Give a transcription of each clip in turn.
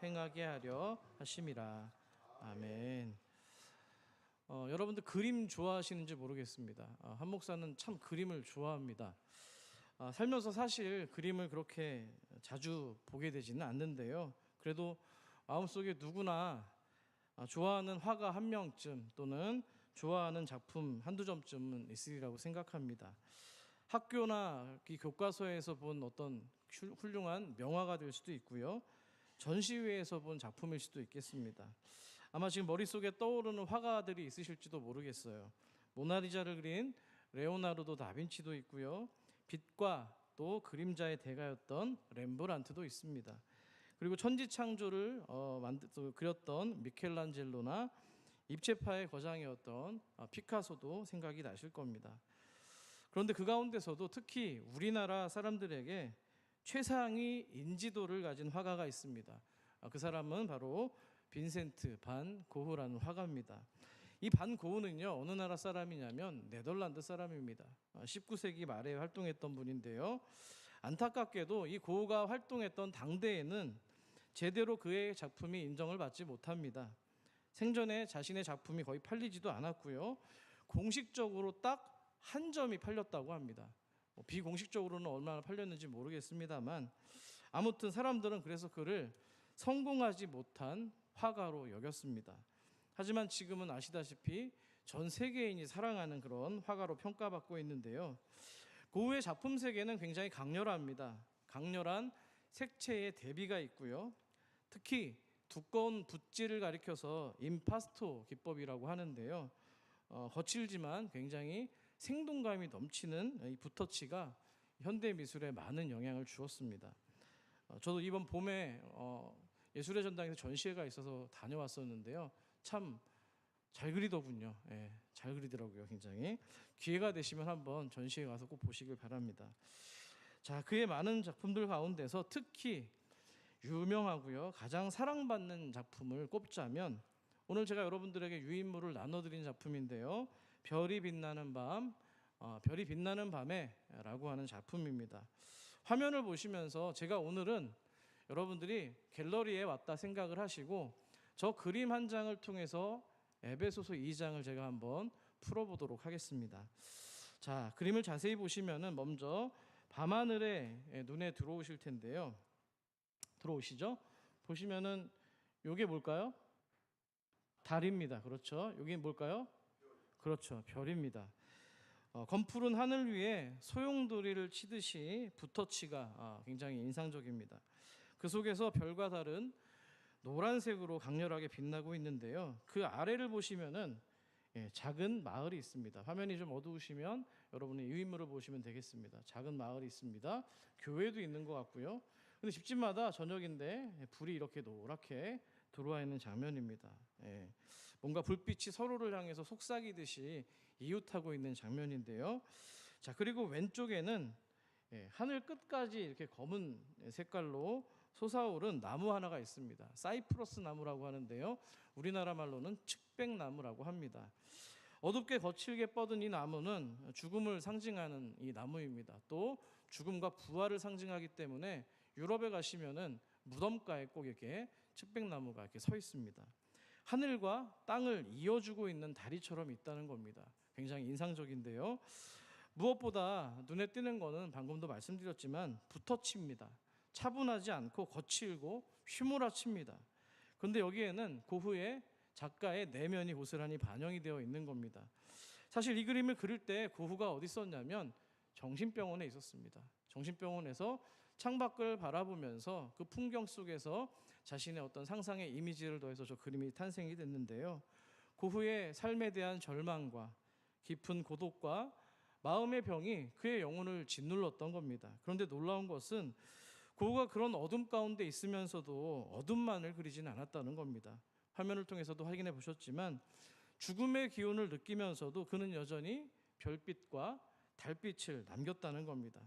행하게 하려 하심이라. 아멘. 여러분들 그림 좋아하시는지 모르겠습니다. 한 목사는 참 그림을 좋아합니다. 살면서 사실 그림을 그렇게 자주 보게 되지는 않는데요. 그래도 마음속에 누구나 좋아하는 화가 한 명쯤 또는 좋아하는 작품 한두 점쯤은 있으리라고 생각합니다. 학교나 이 교과서에서 본 어떤 훌륭한 명화가 될 수도 있고요. 전시회에서 본 작품일 수도 있겠습니다. 아마 지금 머릿속에 떠오르는 화가들이 있으실지도 모르겠어요. 모나리자를 그린 레오나르도 다빈치도 있고요. 빛과 또 그림자의 대가였던 렘브란트도 있습니다. 그리고 천지창조를 그렸던 미켈란젤로나 입체파의 거장이었던 피카소도 생각이 나실 겁니다. 그런데 그 가운데서도 특히 우리나라 사람들에게 최상위 인지도를 가진 화가가 있습니다. 그 사람은 바로 빈센트 반 고흐라는 화가입니다. 이 반 고흐는요, 어느 나라 사람이냐면 네덜란드 사람입니다. 19세기 말에 활동했던 분인데요. 안타깝게도 이 고흐가 활동했던 당대에는 제대로 그의 작품이 인정을 받지 못합니다. 생전에 자신의 작품이 거의 팔리지도 않았고요. 공식적으로 딱 한 점이 팔렸다고 합니다. 비공식적으로는 얼마나 팔렸는지 모르겠습니다만 아무튼 사람들은 그래서 그를 성공하지 못한 화가로 여겼습니다. 하지만 지금은 아시다시피 전 세계인이 사랑하는 그런 화가로 평가받고 있는데요. 고흐의 작품 세계는 굉장히 강렬합니다. 강렬한 색채의 대비가 있고요. 특히 두꺼운 붓질을 가리켜서 임파스토 기법이라고 하는데요. 거칠지만 굉장히 생동감이 넘치는 이 붓터치가 현대 미술에 많은 영향을 주었습니다. 저도 이번 봄에 예술의 전당에서 전시회가 있어서 다녀왔었는데요. 참 잘 그리더군요. 예, 잘 그리더라고요. 굉장히 기회가 되시면 한번 전시회 가서 꼭 보시길 바랍니다. 자, 그의 많은 작품들 가운데서 특히 유명하고요, 가장 사랑받는 작품을 꼽자면 오늘 제가 여러분들에게 유인물을 나눠드린 작품인데요. 별이 빛나는 밤, 별이 빛나는 밤에라고 하는 작품입니다. 화면을 보시면서 제가 오늘은 여러분들이 갤러리에 왔다 생각을 하시고 저 그림 한 장을 통해서 에베소서 2장을 제가 한번 풀어보도록 하겠습니다. 자, 그림을 자세히 보시면은 먼저 밤하늘에 눈에 들어오실 텐데요. 들어오시죠? 보시면은 요게 뭘까요? 달입니다. 그렇죠? 요게 뭘까요? 그렇죠. 별입니다. 검푸른 하늘 위에 소용돌이를 치듯이 붓터치가 굉장히 인상적입니다. 그 속에서 별과 달은 노란색으로 강렬하게 빛나고 있는데요. 그 아래를 보시면은 작은 마을이 있습니다. 화면이 좀 어두우시면 여러분이 유인물을 보시면 되겠습니다. 작은 마을이 있습니다. 교회도 있는 것 같고요. 근데 집집마다 저녁인데 불이 이렇게 노랗게 들어와 있는 장면입니다. 뭔가 불빛이 서로를 향해서 속삭이듯이 이웃하고 있는 장면인데요. 자, 그리고 왼쪽에는 하늘 끝까지 이렇게 검은 색깔로 솟아오른 나무 하나가 있습니다. 사이프러스 나무라고 하는데요. 우리나라 말로는 측백나무라고 합니다. 어둡게 거칠게 뻗은 이 나무는 죽음을 상징하는 이 나무입니다. 또 죽음과 부활을 상징하기 때문에 유럽에 가시면은 무덤가에 꼭 이렇게 측백나무가 이렇게 서 있습니다. 하늘과 땅을 이어주고 있는 다리처럼 있다는 겁니다. 굉장히 인상적인데요. 무엇보다 눈에 띄는 거는 방금도 말씀드렸지만 붓터치입니다. 차분하지 않고 거칠고 휘몰아칩니다. 그런데 여기에는 고흐의 작가의 내면이 고스란히 반영이 되어 있는 겁니다. 사실 이 그림을 그릴 때 고흐가 어디 있었냐면 정신병원에 있었습니다. 정신병원에서 창밖을 바라보면서 그 풍경 속에서 자신의 어떤 상상의 이미지를 더해서 저 그림이 탄생이 됐는데요. 고흐의 삶에 대한 절망과 깊은 고독과 마음의 병이 그의 영혼을 짓눌렀던 겁니다. 그런데 놀라운 것은 고흐가 그런 어둠 가운데 있으면서도 어둠만을 그리지는 않았다는 겁니다. 화면을 통해서도 확인해 보셨지만 죽음의 기운을 느끼면서도 그는 여전히 별빛과 달빛을 남겼다는 겁니다.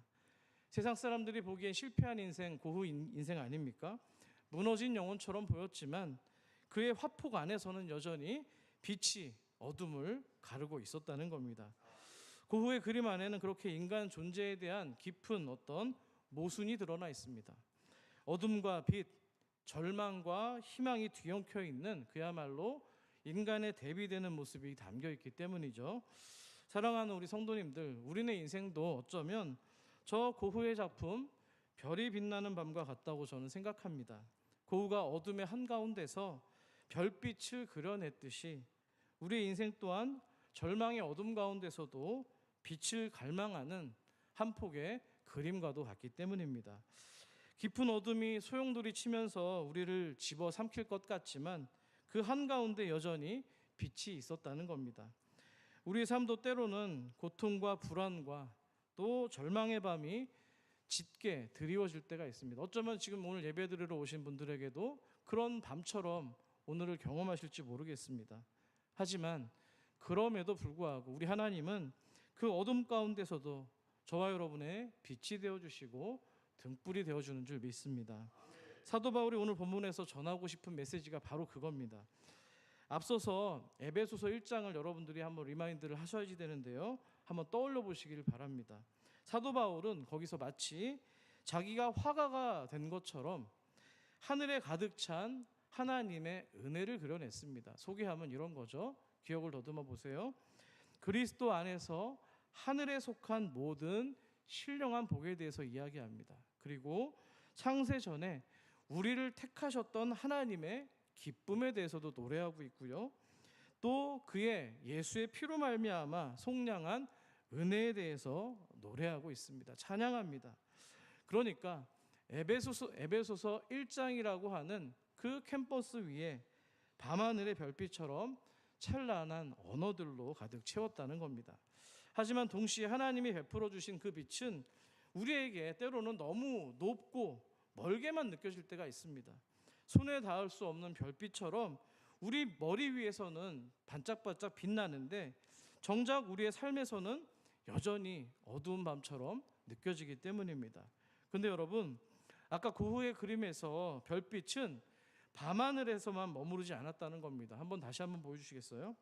세상 사람들이 보기엔 실패한 인생, 고흐 인생 아닙니까? 무너진 영혼처럼 보였지만 그의 화폭 안에서는 여전히 빛이 어둠을 가르고 있었다는 겁니다. 고흐의 그림 안에는 그렇게 인간 존재에 대한 깊은 어떤 모순이 드러나 있습니다. 어둠과 빛, 절망과 희망이 뒤엉켜 있는 그야말로 인간의 대비되는 모습이 담겨 있기 때문이죠. 사랑하는 우리 성도님들, 우리네 인생도 어쩌면 저 고흐의 작품 별이 빛나는 밤과 같다고 저는 생각합니다. 고흐가 어둠의 한가운데서 별빛을 그려냈듯이 우리의 인생 또한 절망의 어둠 가운데서도 빛을 갈망하는 한 폭의 그림과도 같기 때문입니다. 깊은 어둠이 소용돌이 치면서 우리를 집어삼킬 것 같지만 그 한가운데 여전히 빛이 있었다는 겁니다. 우리의 삶도 때로는 고통과 불안과 또 절망의 밤이 짙게 드리워질 때가 있습니다. 어쩌면 지금 오늘 예배드리러 오신 분들에게도 그런 밤처럼 오늘을 경험하실지 모르겠습니다. 하지만 그럼에도 불구하고 우리 하나님은 그 어둠 가운데서도 저와 여러분의 빛이 되어주시고 등불이 되어주는 줄 믿습니다. 사도 바울이 오늘 본문에서 전하고 싶은 메시지가 바로 그겁니다. 앞서서 에베소서 1장을 여러분들이 한번 리마인드를 하셔야지 되는데요. 한번 떠올려 보시길 바랍니다. 사도 바울은 거기서 마치 자기가 화가가 된 것처럼 하늘에 가득 찬 하나님의 은혜를 그려냈습니다. 소개하면 이런 거죠. 기억을 더듬어 보세요. 그리스도 안에서 하늘에 속한 모든 신령한 복에 대해서 이야기합니다. 그리고 창세 전에 우리를 택하셨던 하나님의 기쁨에 대해서도 노래하고 있고요. 또 그의 예수의 피로 말미암아 속량한 은혜에 대해서 노래하고 있습니다. 찬양합니다. 그러니까 에베소서 1장이라고 하는 그 캠퍼스 위에 밤하늘의 별빛처럼 찬란한 언어들로 가득 채웠다는 겁니다. 하지만 동시에 하나님이 베풀어 주신 그 빛은 우리에게 때로는 너무 높고 멀게만 느껴질 때가 있습니다. 손에 닿을 수 없는 별빛처럼 우리 머리 위에서는 반짝반짝 빛나는데 정작 우리의 삶에서는 여전히 어두운 밤처럼 느껴지기 때문입니다. 그런데 여러분, 아까 고흐의 그림에서 별빛은 밤하늘에서만 머무르지 않았다는 겁니다. 다시 한번 보여주시겠어요?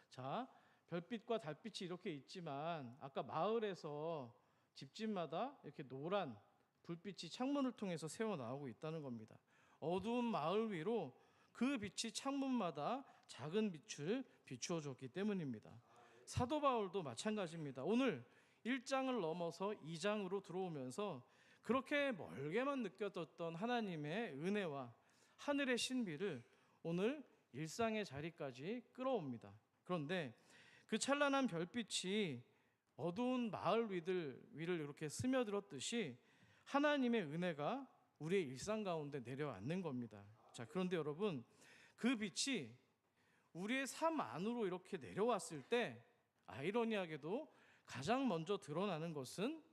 자, 별빛과 달빛이 이렇게 있지만 아까 마을에서 집집마다 이렇게 노란 불빛이 창문을 통해서 새어 나오고 있다는 겁니다. 어두운 마을 위로 그 빛이 창문마다 작은 빛을 비추어 줬기 때문입니다. 사도 바울도 마찬가지입니다. 오늘 1장을 넘어서 2장으로 들어오면서 그렇게 멀게만 느껴졌던 하나님의 은혜와 하늘의 신비를 오늘 일상의 자리까지 끌어옵니다. 그런데 그 찬란한 별빛이 어두운 마을 위를 이렇게 스며들었듯이 하나님의 은혜가 우리의 일상 가운데 내려앉는 겁니다. 자, 그런데 여러분, 그 빛이 우리의 삶 안으로 이렇게 내려왔을 때 아이러니하게도 가장 먼저 드러나는 것은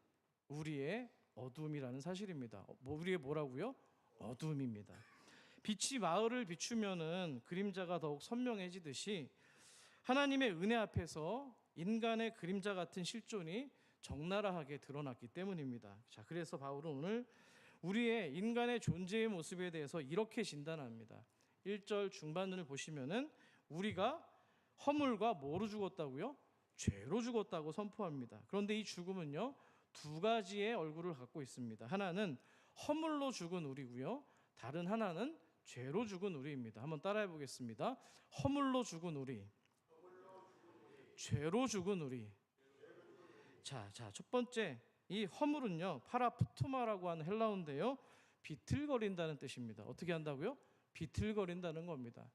우리의 어둠이라는 사실입니다. 우리의 뭐라고요? 어둠입니다. 빛이 마을을 비추면은 그림자가 더욱 선명해지듯이 하나님의 은혜 앞에서 인간의 그림자 같은 실존이 적나라하게 드러났기 때문입니다. 자, 그래서 바울은 오늘 우리의 인간의 존재의 모습에 대해서 이렇게 진단합니다. 1절 중반을 보시면은 우리가 허물과 뭐로 죽었다고요? 죄로 죽었다고 선포합니다. 그런데 이 죽음은요, 두 가지의 얼굴을 갖고 있습니다. 하나는 허물로 죽은 우리고요, 다른 하나는 죄로 죽은 우리입니다. 한번 따라해 보겠습니다. 허물로 죽은 우리, 죄로 죽은 우리. 자, 첫 번째, 이 허물은요, 파라푸토마라고 하는 헬라어인데요, 비틀거린다는 뜻입니다. 어떻게 한다고요? 비틀거린다는 겁니다.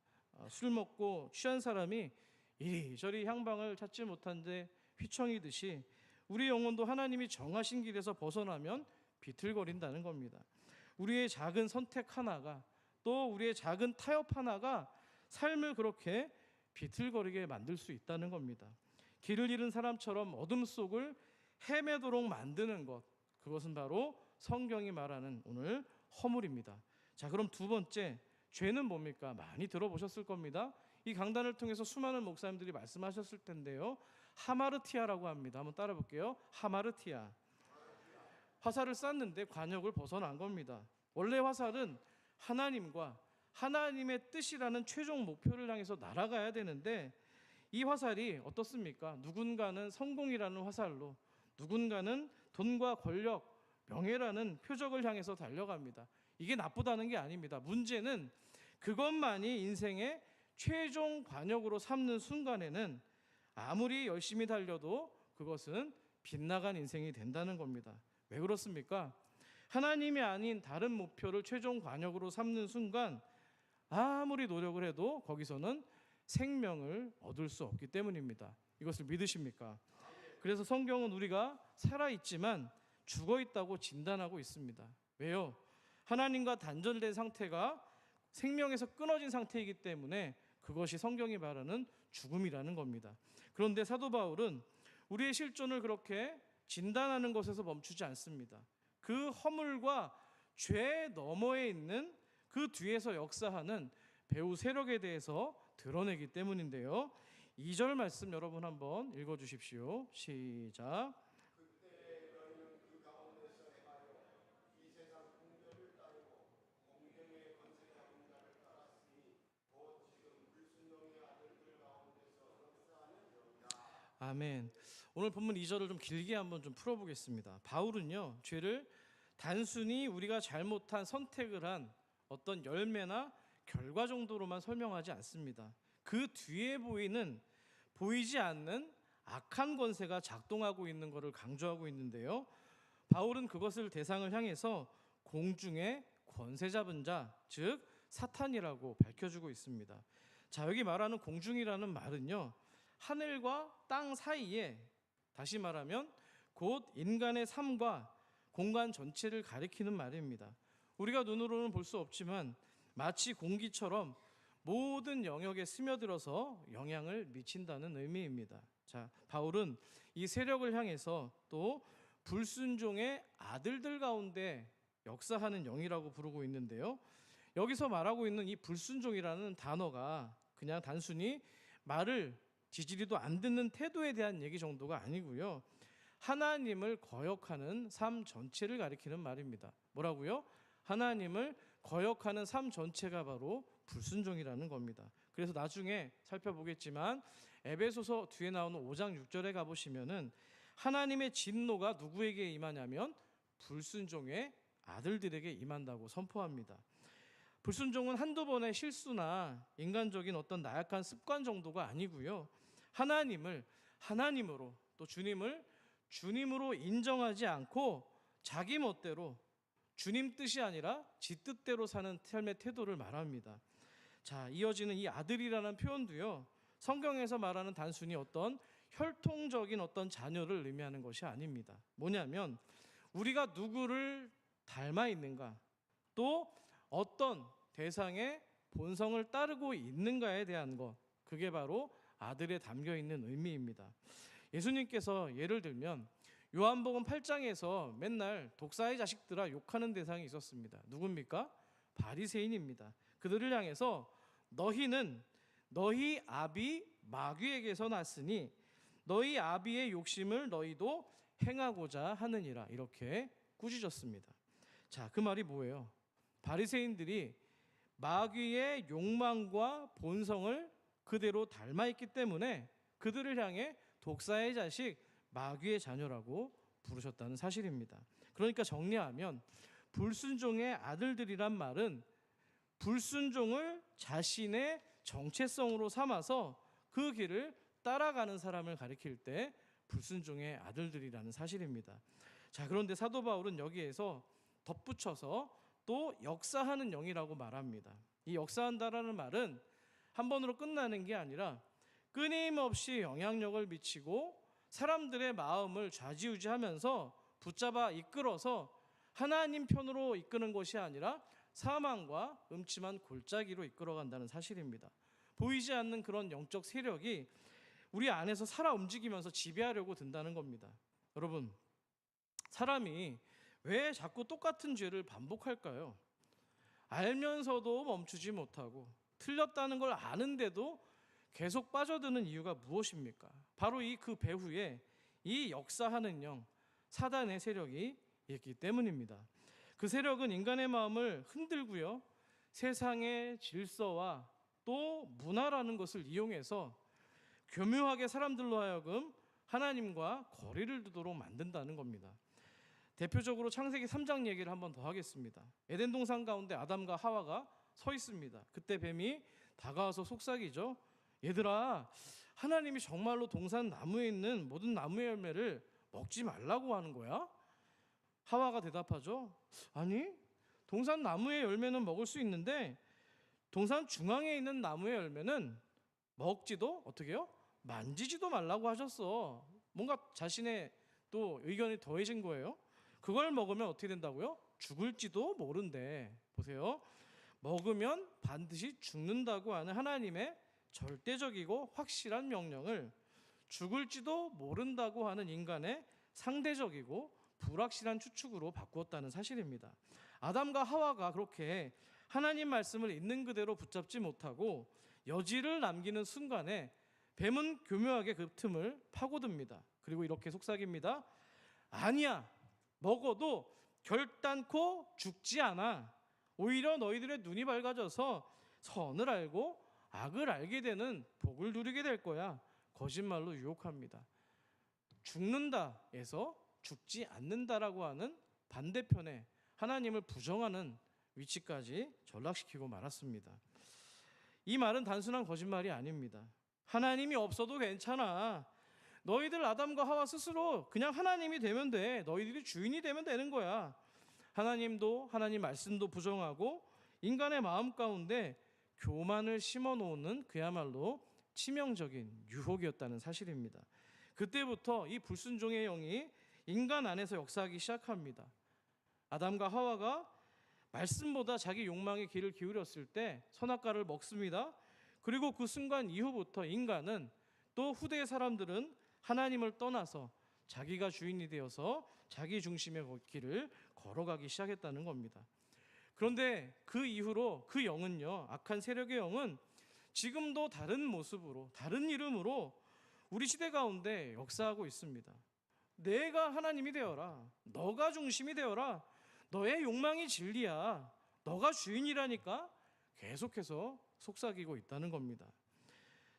술 먹고 취한 사람이 이리저리 향방을 찾지 못한데 휘청이듯이 우리 영혼도 하나님이 정하신 길에서 벗어나면 비틀거린다는 겁니다. 우리의 작은 선택 하나가, 또 우리의 작은 타협 하나가 삶을 그렇게 비틀거리게 만들 수 있다는 겁니다. 길을 잃은 사람처럼 어둠 속을 헤매도록 만드는 것, 그것은 바로 성경이 말하는 오늘 허물입니다. 자, 그럼 두 번째, 죄는 뭡니까? 많이 들어보셨을 겁니다. 이 강단을 통해서 수많은 목사님들이 말씀하셨을 텐데요, 하마르티아라고 합니다. 한번 따라 볼게요. 하마르티아. 화살을 쐈는데 관역을 벗어난 겁니다. 원래 화살은 하나님과 하나님의 뜻이라는 최종 목표를 향해서 날아가야 되는데 이 화살이 어떻습니까? 누군가는 성공이라는 화살로, 누군가는 돈과 권력, 명예라는 표적을 향해서 달려갑니다. 이게 나쁘다는 게 아닙니다. 문제는 그것만이 인생의 최종 관역으로 삼는 순간에는 아무리 열심히 달려도 그것은 빗나간 인생이 된다는 겁니다. 왜 그렇습니까? 하나님이 아닌 다른 목표를 최종 관역으로 삼는 순간 아무리 노력을 해도 거기서는 생명을 얻을 수 없기 때문입니다. 이것을 믿으십니까? 그래서 성경은 우리가 살아있지만 죽어있다고 진단하고 있습니다. 왜요? 하나님과 단절된 상태가 생명에서 끊어진 상태이기 때문에 그것이 성경이 말하는 죽음이라는 겁니다. 그런데 사도 바울은 우리의 실존을 그렇게 진단하는 것에서 멈추지 않습니다. 그 허물과 죄 너머에 있는 그 뒤에서 역사하는 배후 세력에 대해서 드러내기 때문인데요. 2절 말씀 여러분 한번 읽어주십시오. 시작. 아멘. 오늘 본문 2절을 좀 길게 한번 좀 풀어보겠습니다. 바울은요, 죄를 단순히 우리가 잘못한 선택을 한 어떤 열매나 결과 정도로만 설명하지 않습니다. 그 뒤에 보이지 않는 악한 권세가 작동하고 있는 것을 강조하고 있는데요. 바울은 그것을 대상을 향해서 공중의 권세 잡은 자, 즉 사탄이라고 밝혀주고 있습니다. 자, 여기 말하는 공중이라는 말은요, 하늘과 땅 사이에, 다시 말하면 곧 인간의 삶과 공간 전체를 가리키는 말입니다. 우리가 눈으로는 볼 수 없지만 마치 공기처럼 모든 영역에 스며들어서 영향을 미친다는 의미입니다. 자, 바울은 이 세력을 향해서 또 불순종의 아들들 가운데 역사하는 영이라고 부르고 있는데요. 여기서 말하고 있는 이 불순종이라는 단어가 그냥 단순히 말을 지지리도 안 듣는 태도에 대한 얘기 정도가 아니고요. 하나님을 거역하는 삶 전체를 가리키는 말입니다. 뭐라고요? 하나님을 거역하는 삶 전체가 바로 불순종이라는 겁니다. 그래서 나중에 살펴보겠지만 에베소서 뒤에 나오는 5장 6절에 가보시면은 하나님의 진노가 누구에게 임하냐면 불순종의 아들들에게 임한다고 선포합니다. 불순종은 한두 번의 실수나 인간적인 어떤 나약한 습관 정도가 아니고요. 하나님을 하나님으로, 또 주님을 주님으로 인정하지 않고 자기 멋대로 주님 뜻이 아니라 지 뜻대로 사는 삶의 태도를 말합니다. 자, 이어지는 이 아들이라는 표현도요, 성경에서 말하는 단순히 어떤 혈통적인 어떤 자녀를 의미하는 것이 아닙니다. 뭐냐면 우리가 누구를 닮아 있는가, 또 어떤 대상의 본성을 따르고 있는가에 대한 것, 그게 바로 아들에 담겨 있는 의미입니다. 예수님께서 예를 들면 요한복음 8장에서 맨날 독사의 자식들아 욕하는 대상이 있었습니다. 누굽니까? 바리새인입니다. 그들을 향해서 너희는 너희 아비 마귀에게서 났으니 너희 아비의 욕심을 너희도 행하고자 하느니라, 이렇게 꾸짖었습니다. 자, 그 말이 뭐예요? 바리새인들이 마귀의 욕망과 본성을 그대로 닮아있기 때문에 그들을 향해 독사의 자식, 마귀의 자녀라고 부르셨다는 사실입니다. 그러니까 정리하면 불순종의 아들들이란 말은 불순종을 자신의 정체성으로 삼아서 그 길을 따라가는 사람을 가리킬 때 불순종의 아들들이라는 사실입니다. 자, 그런데 사도 바울은 여기에서 덧붙여서 또 역사하는 영이라고 말합니다. 이 역사한다라는 말은 한 번으로 끝나는 게 아니라 끊임없이 영향력을 미치고 사람들의 마음을 좌지우지하면서 붙잡아 이끌어서 하나님 편으로 이끄는 것이 아니라 사망과 음침한 골짜기로 이끌어간다는 사실입니다. 보이지 않는 그런 영적 세력이 우리 안에서 살아 움직이면서 지배하려고 든다는 겁니다. 여러분, 사람이 왜 자꾸 똑같은 죄를 반복할까요? 알면서도 멈추지 못하고 틀렸다는 걸 아는데도 계속 빠져드는 이유가 무엇입니까? 바로 그 배후에 이 역사하는 영, 사단의 세력이 있기 때문입니다. 그 세력은 인간의 마음을 흔들고요, 세상의 질서와 또 문화라는 것을 이용해서 교묘하게 사람들로 하여금 하나님과 거리를 두도록 만든다는 겁니다. 대표적으로 창세기 3장 얘기를 한번 더 하겠습니다. 에덴 동산 가운데 아담과 하와가 서 있습니다. 그때 뱀이 다가와서 속삭이죠. 얘들아, 하나님이 정말로 동산 나무에 있는 모든 나무의 열매를 먹지 말라고 하는 거야? 하와가 대답하죠. 아니, 동산 나무의 열매는 먹을 수 있는데 동산 중앙에 있는 나무의 열매는 먹지도 어떻게 해요? 만지지도 말라고 하셨어. 뭔가 자신의 또 의견이 더해진 거예요. 그걸 먹으면 어떻게 된다고요? 죽을지도 모른대. 보세요. 먹으면 반드시 죽는다고 하는 하나님의 절대적이고 확실한 명령을 죽을지도 모른다고 하는 인간의 상대적이고 불확실한 추측으로 바꾸었다는 사실입니다. 아담과 하와가 그렇게 하나님 말씀을 있는 그대로 붙잡지 못하고 여지를 남기는 순간에 뱀은 교묘하게 그 틈을 파고듭니다. 그리고 이렇게 속삭입니다. 아니야, 먹어도 결단코 죽지 않아. 오히려 너희들의 눈이 밝아져서 선을 알고 악을 알게 되는 복을 누리게 될 거야. 거짓말로 유혹합니다. 죽는다에서 죽지 않는다라고 하는 반대편에 하나님을 부정하는 위치까지 전락시키고 말았습니다. 이 말은 단순한 거짓말이 아닙니다. 하나님이 없어도 괜찮아. 너희들 아담과 하와 스스로 그냥 하나님이 되면 돼. 너희들이 주인이 되면 되는 거야. 하나님도 하나님 말씀도 부정하고 인간의 마음 가운데 교만을 심어놓는 그야말로 치명적인 유혹이었다는 사실입니다. 그때부터 이 불순종의 영이 인간 안에서 역사하기 시작합니다. 아담과 하와가 말씀보다 자기 욕망의 귀를 기울였을 때 선악과를 먹습니다. 그리고 그 순간 이후부터 인간은 또 후대의 사람들은 하나님을 떠나서 자기가 주인이 되어서 자기 중심의 길을 걸어가기 시작했다는 겁니다. 그런데 그 이후로 그 영은요, 악한 세력의 영은 지금도 다른 모습으로 다른 이름으로 우리 시대 가운데 역사하고 있습니다. 내가 하나님이 되어라. 너가 중심이 되어라. 너의 욕망이 진리야. 너가 주인이라니까 계속해서 속삭이고 있다는 겁니다.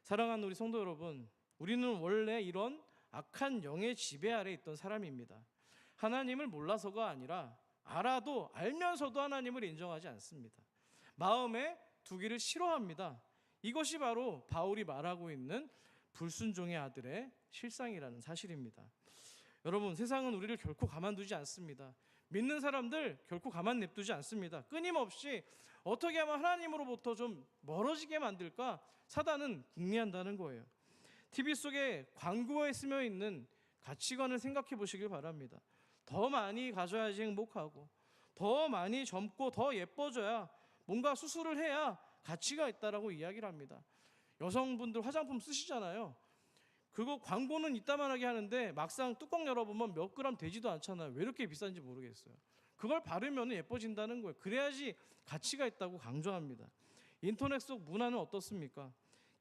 사랑하는 우리 성도 여러분, 우리는 원래 이런 악한 영의 지배 아래 있던 사람입니다. 하나님을 몰라서가 아니라 알아도 알면서도 하나님을 인정하지 않습니다. 마음에 두기를 싫어합니다. 이것이 바로 바울이 말하고 있는 불순종의 아들의 실상이라는 사실입니다. 여러분, 세상은 우리를 결코 가만두지 않습니다. 믿는 사람들 결코 가만 냅두지 않습니다. 끊임없이 어떻게 하면 하나님으로부터 좀 멀어지게 만들까 사단은 궁리한다는 거예요. TV 속에 광고에 쓰여 있는 가치관을 생각해 보시길 바랍니다. 더 많이 가져야지 행복하고, 더 많이 젊고 더 예뻐져야, 뭔가 수술을 해야 가치가 있다라고 이야기를 합니다. 여성분들 화장품 쓰시잖아요. 그거 광고는 이따만하게 하는데 막상 뚜껑 열어보면 몇 그램 되지도 않잖아요. 왜 이렇게 비싼지 모르겠어요. 그걸 바르면 예뻐진다는 거예요. 그래야지 가치가 있다고 강조합니다. 인터넷 속 문화는 어떻습니까?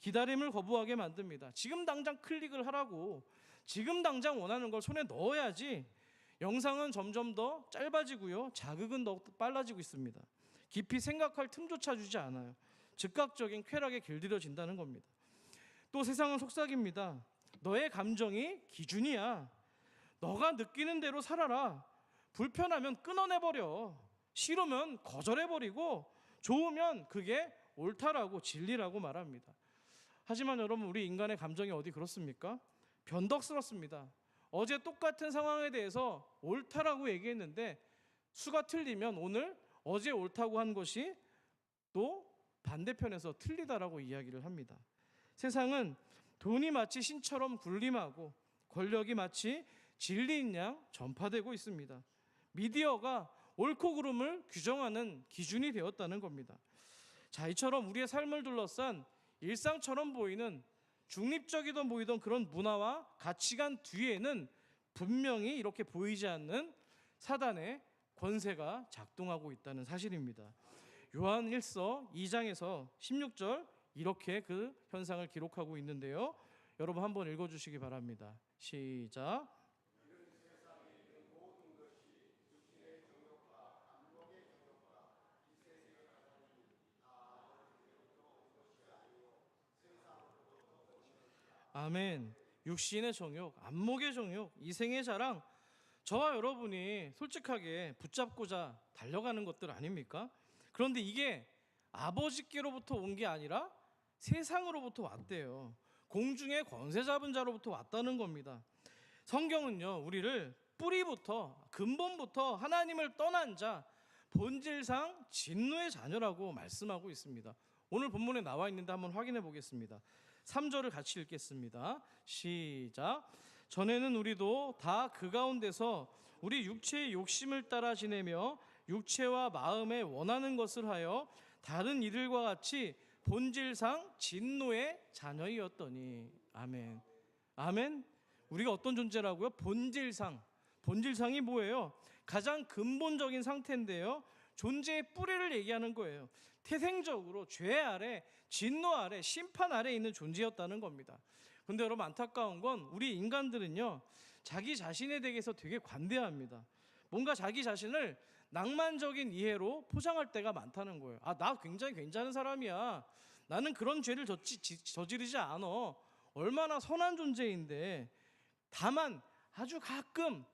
기다림을 거부하게 만듭니다. 지금 당장 클릭을 하라고, 지금 당장 원하는 걸 손에 넣어야지. 영상은 점점 더 짧아지고요, 자극은 더 빨라지고 있습니다. 깊이 생각할 틈조차 주지 않아요. 즉각적인 쾌락에 길들여진다는 겁니다. 또 세상은 속삭입니다. 너의 감정이 기준이야. 너가 느끼는 대로 살아라. 불편하면 끊어내버려. 싫으면 거절해버리고, 좋으면 그게 옳다라고 진리라고 말합니다. 하지만 여러분, 우리 인간의 감정이 어디 그렇습니까? 변덕스럽습니다. 어제 똑같은 상황에 대해서 옳다라고 얘기했는데 수가 틀리면 오늘 어제 옳다고 한 것이 또 반대편에서 틀리다라고 이야기를 합니다. 세상은 돈이 마치 신처럼 군림하고 권력이 마치 진리인 양 전파되고 있습니다. 미디어가 옳고 그름을 규정하는 기준이 되었다는 겁니다. 자, 이처럼 우리의 삶을 둘러싼 일상처럼 보이는 중립적이던 보이던 그런 문화와 가치관 뒤에는 분명히 이렇게 보이지 않는 사단의 권세가 작동하고 있다는 사실입니다. 요한 1서 2장에서 16절 이렇게 그 현상을 기록하고 있는데요. 여러분 한번 읽어주시기 바랍니다. 시작. 아멘. 육신의 정욕, 안목의 정욕, 이생의 자랑, 저와 여러분이 솔직하게 붙잡고자 달려가는 것들 아닙니까? 그런데 이게 아버지께로부터 온 게 아니라 세상으로부터 왔대요. 공중의 권세 잡은 자로부터 왔다는 겁니다. 성경은요, 우리를 뿌리부터 근본부터 하나님을 떠난 자, 본질상 진노의 자녀라고 말씀하고 있습니다. 오늘 본문에 나와 있는데 한번 확인해 보겠습니다. 3절을 같이 읽겠습니다. 시작. 전에는 우리도 다 그 가운데서 우리 육체의 욕심을 따라 지내며 육체와 마음에 원하는 것을 하여 다른 이들과 같이 본질상 진노의 자녀이었더니. 아멘. 아멘. 우리가 어떤 존재라고요? 본질상. 본질상이 뭐예요? 가장 근본적인 상태인데요, 존재의 뿌리를 얘기하는 거예요. 태생적으로 죄 아래, 진노 아래, 심판 아래 있는 존재였다는 겁니다. 근데 여러분, 안타까운 건 우리 인간들은요, 자기 자신에 대해서 되게 관대합니다. 뭔가 자기 자신을 낭만적인 이해로 포장할 때가 많다는 거예요. 나 굉장히 괜찮은 사람이야. 나는 그런 죄를 저지르지 않아. 얼마나 선한 존재인데. 다만 아주 가끔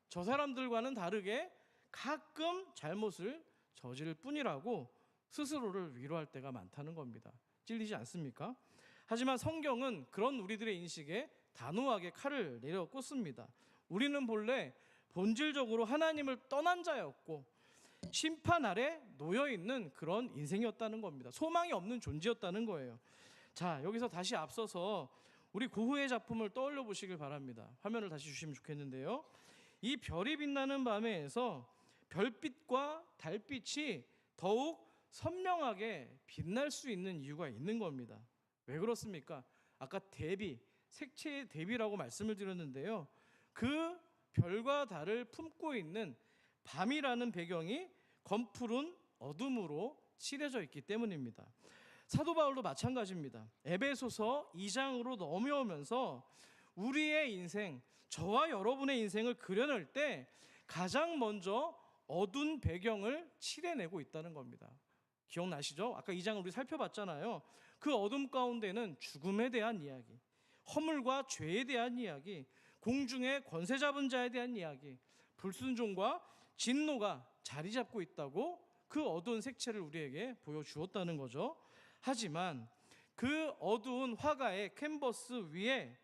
저 사람들과는 다르게 가끔 잘못을 저지를 뿐이라고 스스로를 위로할 때가 많다는 겁니다. 찔리지 않습니까? 하지만 성경은 그런 우리들의 인식에 단호하게 칼을 내려 꽂습니다. 우리는 본래 본질적으로 하나님을 떠난 자였고 심판 아래 놓여있는 그런 인생이었다는 겁니다. 소망이 없는 존재였다는 거예요. 자, 여기서 다시 앞서서 우리 고흐의 작품을 떠올려 보시길 바랍니다. 화면을 다시 주시면 좋겠는데요, 이 별이 빛나는 밤에서 별빛과 달빛이 더욱 선명하게 빛날 수 있는 이유가 있는 겁니다. 왜 그렇습니까? 아까 대비, 색채의 대비라고 말씀을 드렸는데요, 그 별과 달을 품고 있는 밤이라는 배경이 검푸른 어둠으로 칠해져 있기 때문입니다. 사도 바울도 마찬가지입니다. 에베소서 2장으로 넘어오면서 우리의 인생, 저와 여러분의 인생을 그려낼 때 가장 먼저 어두운 배경을 칠해내고 있다는 겁니다. 기억나시죠? 아까 2장을 우리 살펴봤잖아요. 그 어둠 가운데는 죽음에 대한 이야기, 허물과 죄에 대한 이야기, 공중의 권세 잡은 자에 대한 이야기, 불순종과 진노가 자리 잡고 있다고 그 어두운 색채를 우리에게 보여주었다는 거죠. 하지만 그 어두운 화가의 캔버스 위에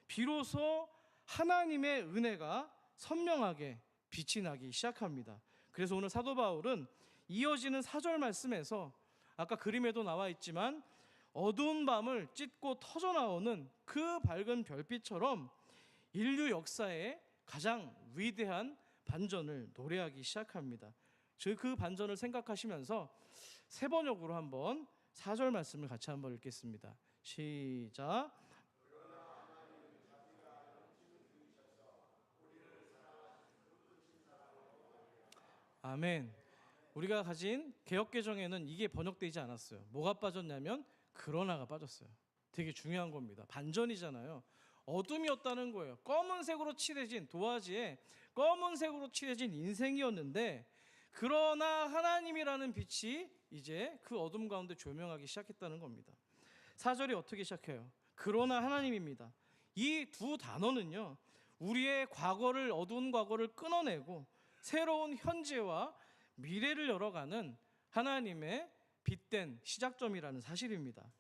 비로소 하나님의 은혜가 선명하게 빛이 나기 시작합니다. 그래서 오늘 사도 바울은 이어지는 4절 말씀에서 아까 그림에도 나와 있지만 어두운 밤을 찢고 터져나오는 그 밝은 별빛처럼 인류 역사의 가장 위대한 반전을 노래하기 시작합니다. 그 반전을 생각하시면서 세 번역으로 한번 4절 말씀을 같이 한번 읽겠습니다. 시작. 아멘. 우리가 가진 개역개정에는 이게 번역되지 않았어요. 뭐가 빠졌냐면 그러나가 빠졌어요. 되게 중요한 겁니다. 반전이잖아요. 어둠이었다는 거예요. 검은색으로 칠해진 도화지에 검은색으로 칠해진 인생이었는데, 그러나 하나님이라는 빛이 이제 그 어둠 가운데 조명하기 시작했다는 겁니다. 4절이 어떻게 시작해요? 그러나 하나님입니다. 이 두 단어는요, 우리의 과거를, 어두운 과거를 끊어내고 새로운 현재와 미래를 열어가는 하나님의 빛된 시작점이라는 사실입니다.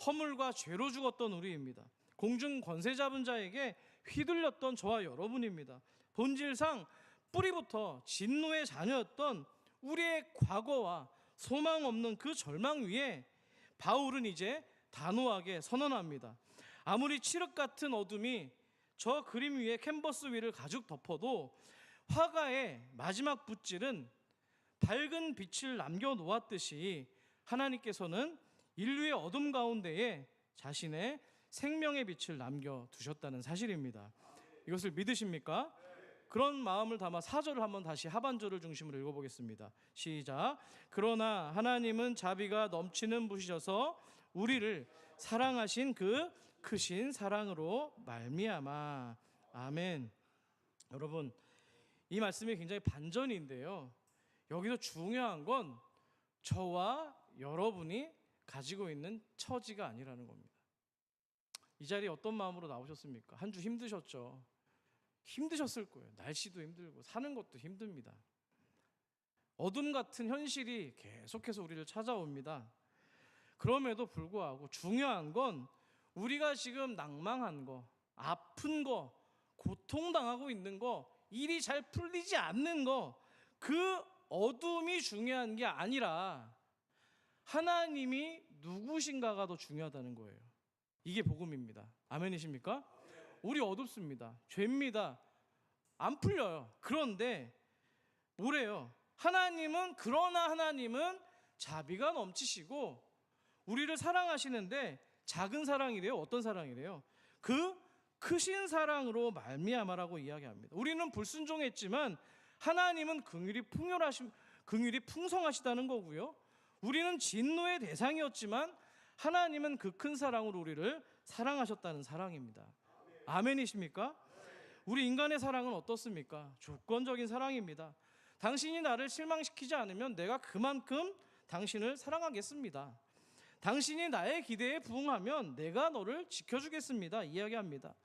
허물과 죄로 죽었던 우리입니다. 공중 권세 잡은 자에게 휘둘렸던 저와 여러분입니다. 본질상 뿌리부터 진노의 자녀였던 우리의 과거와 소망 없는 그 절망 위에 바울은 이제 단호하게 선언합니다. 아무리 칠흑 같은 어둠이 저 그림 위에 캔버스 위를 가죽 덮어도 화가의 마지막 붓질은 밝은 빛을 남겨놓았듯이 하나님께서는 인류의 어둠 가운데에 자신의 생명의 빛을 남겨두셨다는 사실입니다. 이것을 믿으십니까? 그런 마음을 담아 4절을 한번 다시 하반절을 중심으로 읽어보겠습니다. 시작. 그러나 하나님은 자비가 넘치는 분이셔서 우리를 사랑하신 그 크신 사랑으로 말미암아. 아멘. 여러분, 이 말씀이 굉장히 반전인데요, 여기서 중요한 건 저와 여러분이 가지고 있는 처지가 아니라는 겁니다. 이 자리에 어떤 마음으로 나오셨습니까? 한 주 힘드셨죠? 힘드셨을 거예요. 날씨도 힘들고 사는 것도 힘듭니다. 어둠 같은 현실이 계속해서 우리를 찾아옵니다. 그럼에도 불구하고 중요한 건 우리가 지금 낭망한 거, 아픈 거, 고통당하고 있는 거, 일이 잘 풀리지 않는 거, 그 어둠이 중요한 게 아니라 하나님이 누구신가가 더 중요하다는 거예요. 이게 복음입니다. 아멘이십니까? 우리 어둡습니다. 죄입니다. 안 풀려요. 그런데 뭐래요? 그러나 하나님은 자비가 넘치시고 우리를 사랑하시는데 작은 사랑이래요. 어떤 사랑이래요? 그 크신 사랑으로 말미암아라고 이야기합니다. 우리는 불순종했지만 하나님은 긍휼이 풍성하시다는 거고요. 우리는 진노의 대상이었지만 하나님은 그 큰 사랑으로 우리를 사랑하셨다는 사랑입니다. 아멘이십니까? 우리 인간의 사랑은 어떻습니까? 조건적인 사랑입니다. 당신이 나를 실망시키지 않으면 내가 그만큼 당신을 사랑하겠습니다. 당신이 나의 기대에 부응하면 내가 너를 지켜주겠습니다. 이야기합니다.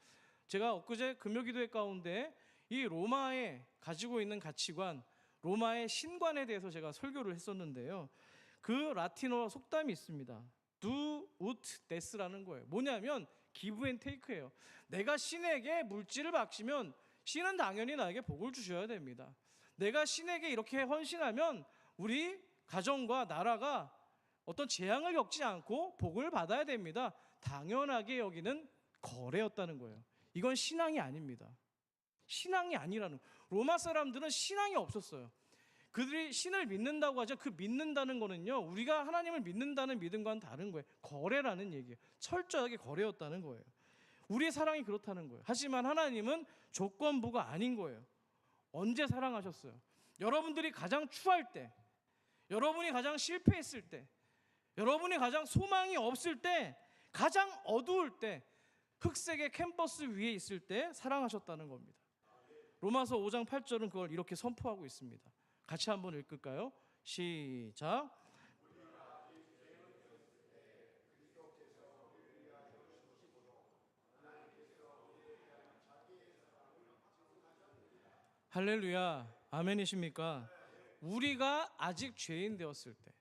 제가 엊그제 금요기도회 가운데 이 로마에 가지고 있는 가치관, 로마의 신관에 대해서 제가 설교를 했었는데요. 그 라틴어 속담이 있습니다. do, ut, des라는 거예요. 뭐냐면 give and take예요. 내가 신에게 물질을 바치면 신은 당연히 나에게 복을 주셔야 됩니다. 내가 신에게 이렇게 헌신하면 우리 가정과 나라가 어떤 재앙을 겪지 않고 복을 받아야 됩니다. 당연하게 여기는 거래였다는 거예요. 이건 신앙이 아닙니다. 신앙이 아니라는 거예요. 로마 사람들은 신앙이 없었어요. 그들이 신을 믿는다고 하죠. 그 믿는다는 거는요, 우리가 하나님을 믿는다는 믿음과는 다른 거예요. 거래라는 얘기예요. 철저하게 거래였다는 거예요. 우리의 사랑이 그렇다는 거예요. 하지만 하나님은 조건부가 아닌 거예요. 언제 사랑하셨어요? 여러분들이 가장 추할 때, 여러분이 가장 실패했을 때, 여러분이 가장 소망이 없을 때, 가장 어두울 때, 흑색의 캠퍼스 위에 있을 때 사랑하셨다는 겁니다. 로마서 5장 8절은 그걸 이렇게 선포하고 있습니다. 같이 한번 읽을까요? 시작. 할렐루야. 아멘이십니까? 우리가 아직 죄인 되었을 때,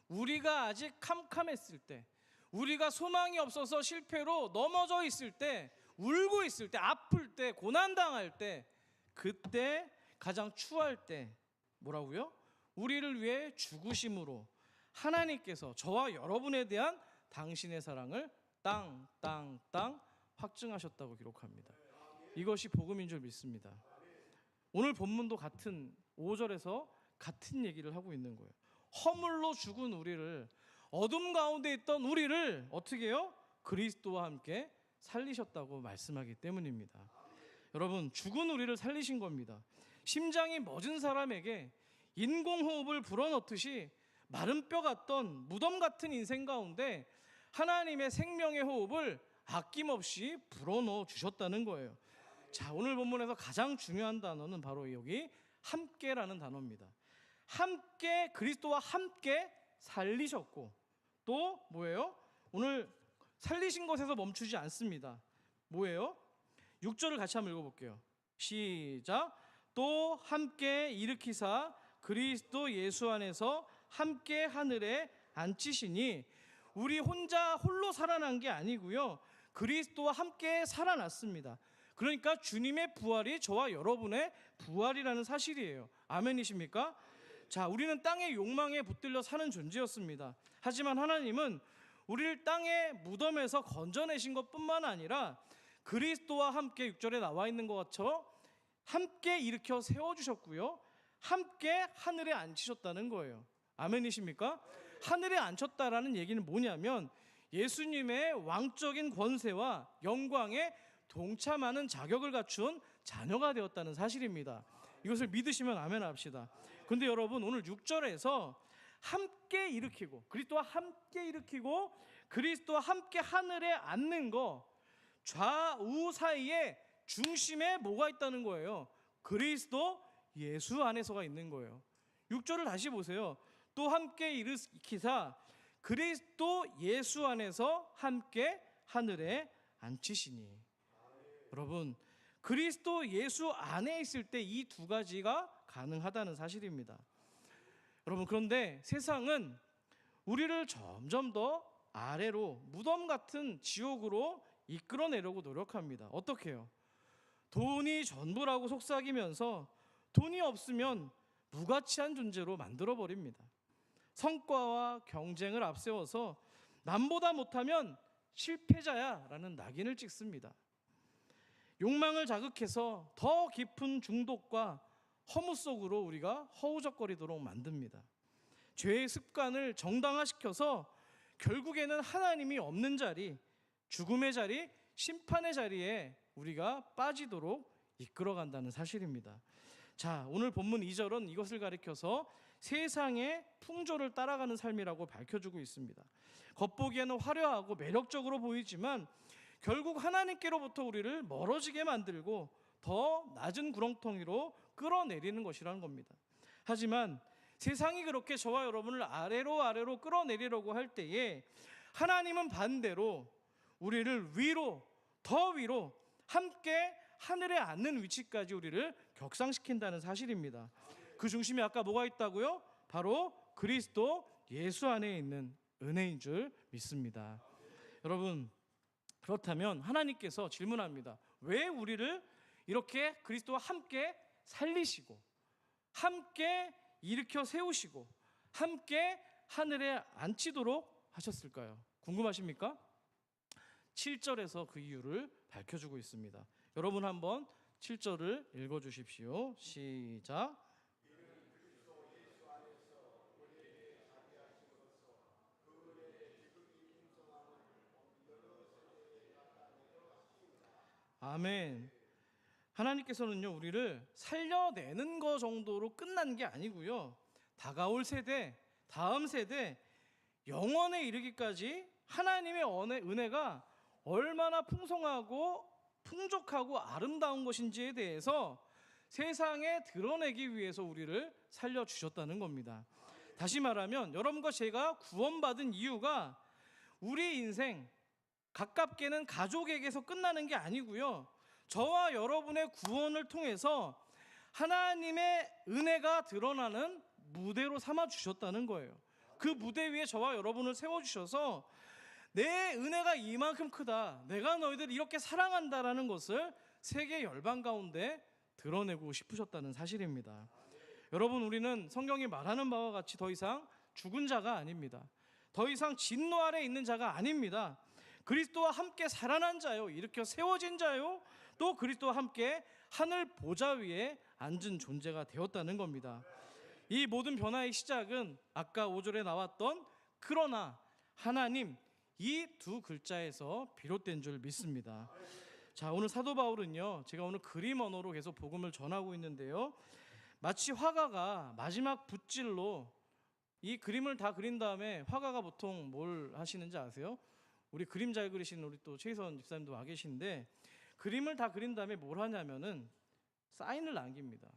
우리가 아직 캄캄했을 때, 우리가 소망이 없어서 실패로 넘어져 있을 때, 울고 있을 때, 아플 때, 고난당할 때, 그때 가장 추할 때 뭐라고요? 우리를 위해 죽으심으로 하나님께서 저와 여러분에 대한 당신의 사랑을 땅 확증하셨다고 기록합니다. 이것이 복음인 줄 믿습니다. 오늘 본문도 같은 5절에서 같은 얘기를 하고 있는 거예요. 허물로 죽은 우리를, 어둠 가운데 있던 우리를 어떻게 해요? 그리스도와 함께 살리셨다고 말씀하기 때문입니다. 여러분, 죽은 우리를 살리신 겁니다. 심장이 멎은 사람에게 인공호흡을 불어넣듯이 마른 뼈 같던 무덤 같은 인생 가운데 하나님의 생명의 호흡을 아낌없이 불어넣어 주셨다는 거예요. 자, 오늘 본문에서 가장 중요한 단어는 바로 여기 함께라는 단어입니다. 함께, 그리스도와 함께 살리셨고, 또 뭐예요? 오늘 살리신 것에서 멈추지 않습니다. 뭐예요? 6절을 같이 한번 읽어볼게요. 시작. 또 함께 일으키사 그리스도 예수 안에서 함께 하늘에 앉히시니, 우리 혼자 홀로 살아난 게 아니고요, 그리스도와 함께 살아났습니다. 그러니까 주님의 부활이 저와 여러분의 부활이라는 사실이에요. 아멘이십니까? 자, 우리는 땅의 욕망에 붙들려 사는 존재였습니다. 하지만 하나님은 우리를 땅의 무덤에서 건져내신 것뿐만 아니라 그리스도와 함께 6절에 나와 있는 것처럼 함께 일으켜 세워주셨고요, 함께 하늘에 앉히셨다는 거예요. 아멘이십니까? 하늘에 앉혔다라는 얘기는 뭐냐면 예수님의 왕적인 권세와 영광에 동참하는 자격을 갖춘 자녀가 되었다는 사실입니다. 이것을 믿으시면 아멘 합시다. 그런데 여러분, 오늘 6절에서 함께 일으키고, 그리스도와 함께 일으키고 그리스도와 함께 하늘에 앉는 거, 좌우 사이에 중심에 뭐가 있다는 거예요? 그리스도 예수 안에서가 있는 거예요. 6절을 다시 보세요. 또 함께 일으키사 그리스도 예수 안에서 함께 하늘에 앉히시니. 여러분, 그리스도 예수 안에 있을 때 이 두 가지가 가능하다는 사실입니다. 여러분, 그런데 세상은 우리를 점점 더 아래로, 무덤 같은 지옥으로 이끌어내려고 노력합니다. 어떻게 해요? 돈이 전부라고 속삭이면서 돈이 없으면 무가치한 존재로 만들어버립니다. 성과와 경쟁을 앞세워서 남보다 못하면 실패자야 라는 낙인을 찍습니다. 욕망을 자극해서 더 깊은 중독과 허무 속으로 우리가 허우적거리도록 만듭니다. 죄의 습관을 정당화시켜서 결국에는 하나님이 없는 자리, 죽음의 자리, 심판의 자리에 우리가 빠지도록 이끌어간다는 사실입니다. 자, 오늘 본문 2절은 이것을 가리켜서 세상의 풍조를 따라가는 삶이라고 밝혀주고 있습니다. 겉보기에는 화려하고 매력적으로 보이지만 결국 하나님께로부터 우리를 멀어지게 만들고 더 낮은 구렁텅이로 끌어내리는 것이라는 겁니다. 하지만 세상이 그렇게 저와 여러분을 아래로 끌어내리려고 할 때에 하나님은 반대로 우리를 위로, 더 위로, 함께 하늘에 앉는 위치까지 우리를 격상시킨다는 사실입니다. 그 중심에 아까 뭐가 있다고요? 바로 그리스도 예수 안에 있는 은혜인 줄 믿습니다. 여러분, 그렇다면 하나님께서 질문합니다. 왜 우리를 이렇게 그리스도와 함께 살리시고 함께 일으켜 세우시고 함께 하늘에 앉히도록 하셨을까요? 궁금하십니까? 7절에서 그 이유를 밝혀주고 있습니다. 여러분 한번 7절을 읽어주십시오. 시작. 아멘. 하나님께서는요, 우리를 살려내는 거 정도로 끝난 게 아니고요, 다가올 세대, 다음 세대, 영원에 이르기까지 하나님의 은혜가 얼마나 풍성하고 풍족하고 아름다운 것인지에 대해서 세상에 드러내기 위해서 우리를 살려주셨다는 겁니다. 다시 말하면 여러분과 제가 구원받은 이유가 우리 인생, 가깝게는 가족에게서 끝나는 게 아니고요, 저와 여러분의 구원을 통해서 하나님의 은혜가 드러나는 무대로 삼아주셨다는 거예요. 그 무대 위에 저와 여러분을 세워주셔서 내 은혜가 이만큼 크다, 내가 너희들 이렇게 사랑한다라는 것을 세계 열방 가운데 드러내고 싶으셨다는 사실입니다. 여러분, 우리는 성경이 말하는 바와 같이 더 이상 죽은 자가 아닙니다. 더 이상 진노 아래 있는 자가 아닙니다. 그리스도와 함께 살아난 자요, 일으켜 세워진 자요, 또 그리스도와 함께 하늘 보좌 위에 앉은 존재가 되었다는 겁니다. 이 모든 변화의 시작은 아까 5절에 나왔던 그러나 하나님, 이 두 글자에서 비롯된 줄 믿습니다. 자, 오늘 사도 바울은요, 제가 오늘 그림 언어로 계속 복음을 전하고 있는데요, 마치 화가가 마지막 붓질로 이 그림을 다 그린 다음에 화가가 보통 뭘 하시는지 아세요? 우리 그림 잘 그리시는 우리 또 최희선 집사님도 와 계신데, 그림을 다 그린 다음에 뭘 하냐면은 사인을 남깁니다.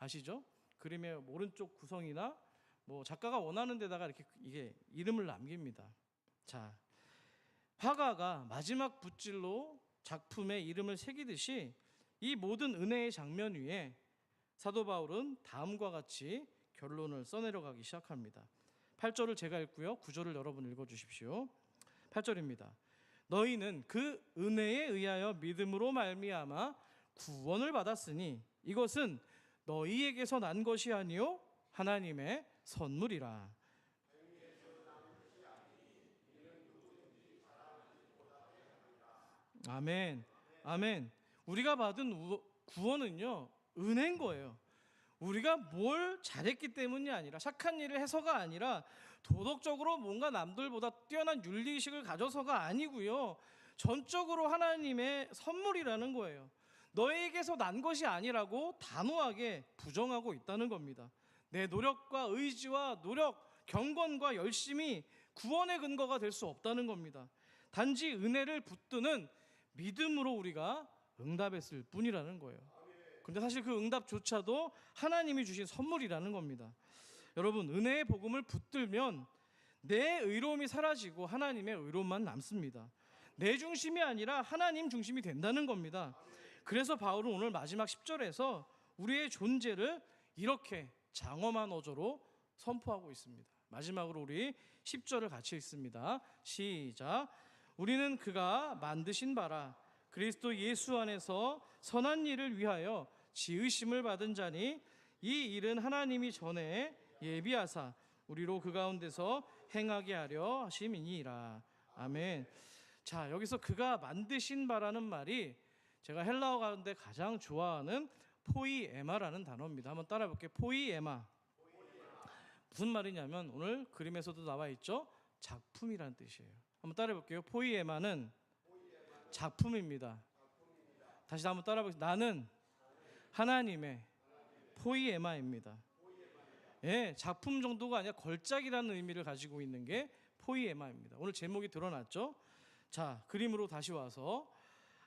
아시죠? 그림의 오른쪽 구성이나 뭐 작가가 원하는 데다가 이렇게 이게 이름을 남깁니다. 자, 화가가 마지막 붓질로 작품에 이름을 새기듯이 이 모든 은혜의 장면 위에 사도 바울은 다음과 같이 결론을 써내려가기 시작합니다. 8절을 제가 읽고요, 9절을 여러분 읽어주십시오. 8절입니다. 너희는 그 은혜에 의하여 믿음으로 말미암아 구원을 받았으니 이것은 너희에게서 난 것이 아니요 하나님의 선물이라. 아멘. 아멘. 우리가 받은 구원은요, 은혜인 거예요. 우리가 뭘 잘했기 때문이 아니라, 착한 일을 해서가 아니라, 도덕적으로 뭔가 남들보다 뛰어난 윤리의식을 가져서가 아니고요, 전적으로 하나님의 선물이라는 거예요. 너에게서 난 것이 아니라고 단호하게 부정하고 있다는 겁니다. 내 노력과 의지와 경건과 열심이 구원의 근거가 될 수 없다는 겁니다. 단지 은혜를 붙드는 믿음으로 우리가 응답했을 뿐이라는 거예요. 근데 사실 그 응답조차도 하나님이 주신 선물이라는 겁니다. 여러분, 은혜의 복음을 붙들면 내 의로움이 사라지고 하나님의 의로움만 남습니다. 내 중심이 아니라 하나님 중심이 된다는 겁니다. 그래서 바울은 오늘 마지막 10절에서 우리의 존재를 이렇게 장엄한 어조로 선포하고 있습니다. 마지막으로 우리 10절을 같이 읽습니다. 시작. 우리는 그가 만드신 바라 그리스도 예수 안에서 선한 일을 위하여 지으심을 받은 자니 이 일은 하나님이 전에 예비하사 우리로 그 가운데서 행하게 하려 하심이니라. 아멘. 자, 여기서 그가 만드신 바라는 말이 제가 헬라어 가운데 가장 좋아하는 포이에마라는 단어입니다. 한번 따라해 볼게요. 포이에마. 무슨 말이냐면 오늘 그림에서도 나와 있죠. 작품이라는 뜻이에요. 한번 따라해 볼게요. 포이에마는 작품입니다. 다시 한번 따라해 보겠습니다. 나는 하나님의 포이에마입니다. 예, 작품 정도가 아니라 걸작이라는 의미를 가지고 있는 게 포이에마입니다. 오늘 제목이 드러났죠. 자, 그림으로 다시 와서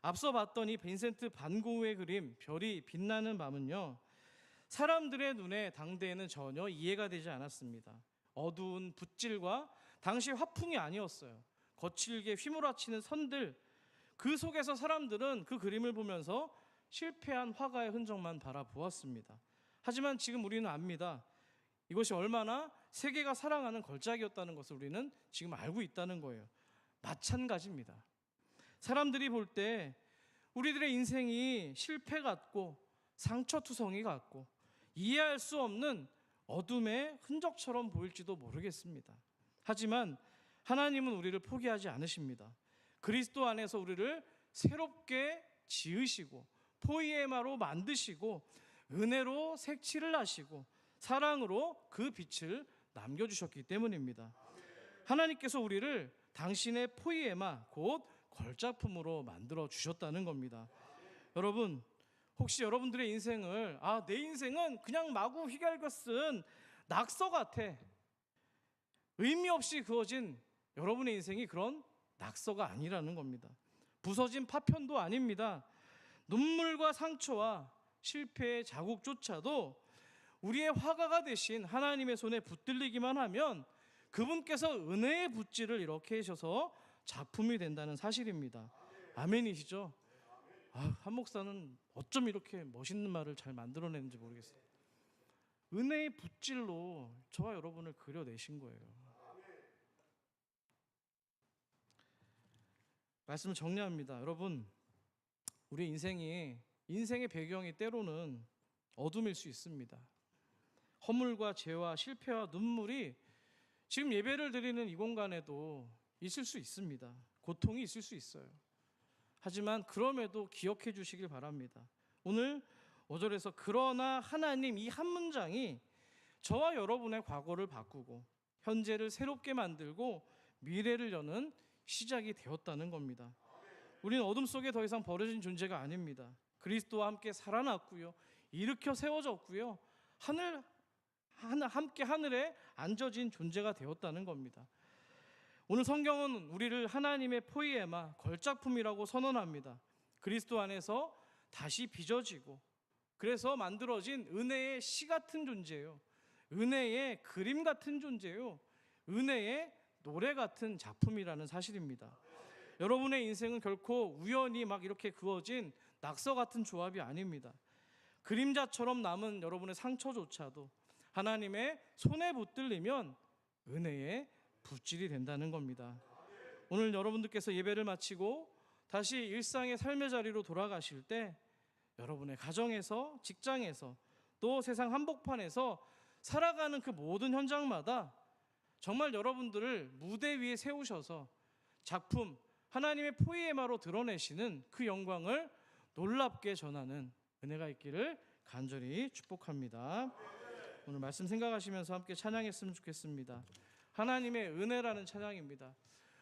앞서 봤던 이 빈센트 반 고흐의 그림 별이 빛나는 밤은요, 사람들의 눈에 당대에는 전혀 이해가 되지 않았습니다. 어두운 붓질과 당시 화풍이 아니었어요. 거칠게 휘몰아치는 선들, 그 속에서 사람들은 그 그림을 보면서 실패한 화가의 흔적만 바라보았습니다. 하지만 지금 우리는 압니다. 이것이 얼마나 세계가 사랑하는 걸작이었다는 것을 우리는 지금 알고 있다는 거예요. 마찬가지입니다. 사람들이 볼 때 우리들의 인생이 실패 같고 상처투성이 같고 이해할 수 없는 어둠의 흔적처럼 보일지도 모르겠습니다. 하지만 하나님은 우리를 포기하지 않으십니다. 그리스도 안에서 우리를 새롭게 지으시고 포이에마로 만드시고 은혜로 색칠을 하시고 사랑으로 그 빛을 남겨주셨기 때문입니다. 하나님께서 우리를 당신의 포이에마 곧 걸작품으로 만들어 주셨다는 겁니다. 여러분, 혹시 여러분들의 인생을 내 인생은 그냥 마구 휘갈겨 쓴 낙서 같아, 의미 없이 그어진 여러분의 인생이 그런 낙서가 아니라는 겁니다. 부서진 파편도 아닙니다. 눈물과 상처와 실패의 자국조차도 우리의 화가가 되신 하나님의 손에 붙들리기만 하면 그분께서 은혜의 붓질을 이렇게 해셔서 작품이 된다는 사실입니다. 아멘이시죠? 한 목사는 어쩜 이렇게 멋있는 말을 잘 만들어내는지 모르겠어요. 은혜의 붓질로 저와 여러분을 그려내신 거예요. 말씀을 정리합니다. 여러분, 우리 인생의 배경이 때로는 어둠일 수 있습니다. 허물과 죄와 실패와 눈물이 지금 예배를 드리는 이 공간에도 있을 수 있습니다. 고통이 있을 수 있어요. 하지만 그럼에도 기억해 주시길 바랍니다. 오늘 5절에서 그러나 하나님, 이 한 문장이 저와 여러분의 과거를 바꾸고 현재를 새롭게 만들고 미래를 여는 시작이 되었다는 겁니다. 우리는 어둠 속에 더 이상 버려진 존재가 아닙니다. 그리스도와 함께 살아났고요, 일으켜 세워졌고요, 함께 하늘에 앉아진 존재가 되었다는 겁니다. 오늘 성경은 우리를 하나님의 포이에마, 걸작품이라고 선언합니다. 그리스도 안에서 다시 빚어지고 그래서 만들어진 은혜의 시 같은 존재예요. 은혜의 그림 같은 존재예요. 은혜의 노래 같은 작품이라는 사실입니다. 여러분의 인생은 결코 우연히 막 이렇게 그어진 낙서 같은 조합이 아닙니다. 그림자처럼 남은 여러분의 상처조차도 하나님의 손에 붙들리면 은혜의 붓질이 된다는 겁니다. 오늘 여러분들께서 예배를 마치고 다시 일상의 삶의 자리로 돌아가실 때 여러분의 가정에서, 직장에서, 또 세상 한복판에서 살아가는 그 모든 현장마다 정말 여러분들을 무대 위에 세우셔서 작품, 하나님의 포이에마로 드러내시는 그 영광을 놀랍게 전하는 은혜가 있기를 간절히 축복합니다. 오늘 말씀 생각하시면서 함께 찬양했으면 좋겠습니다. 하나님의 은혜라는 찬양입니다.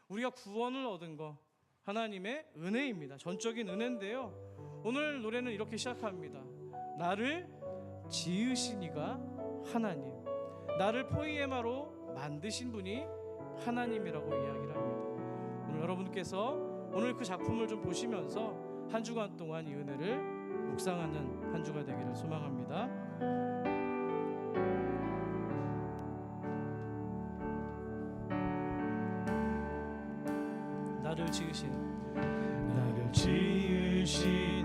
우리가 구원을 얻은 거 하나님의 은혜입니다. 전적인 은혜인데요, 오늘 노래는 이렇게 시작합니다. 나를 지으신 이가 하나님, 나를 포이에마로 만드신 분이 하나님이라고 이야기를 합니다. 오늘 여러분께서 오늘 그 작품을 좀 보시면서 한 주간 동안 이 은혜를 묵상하는 한 주가 되기를 소망합니다. 나를 지으신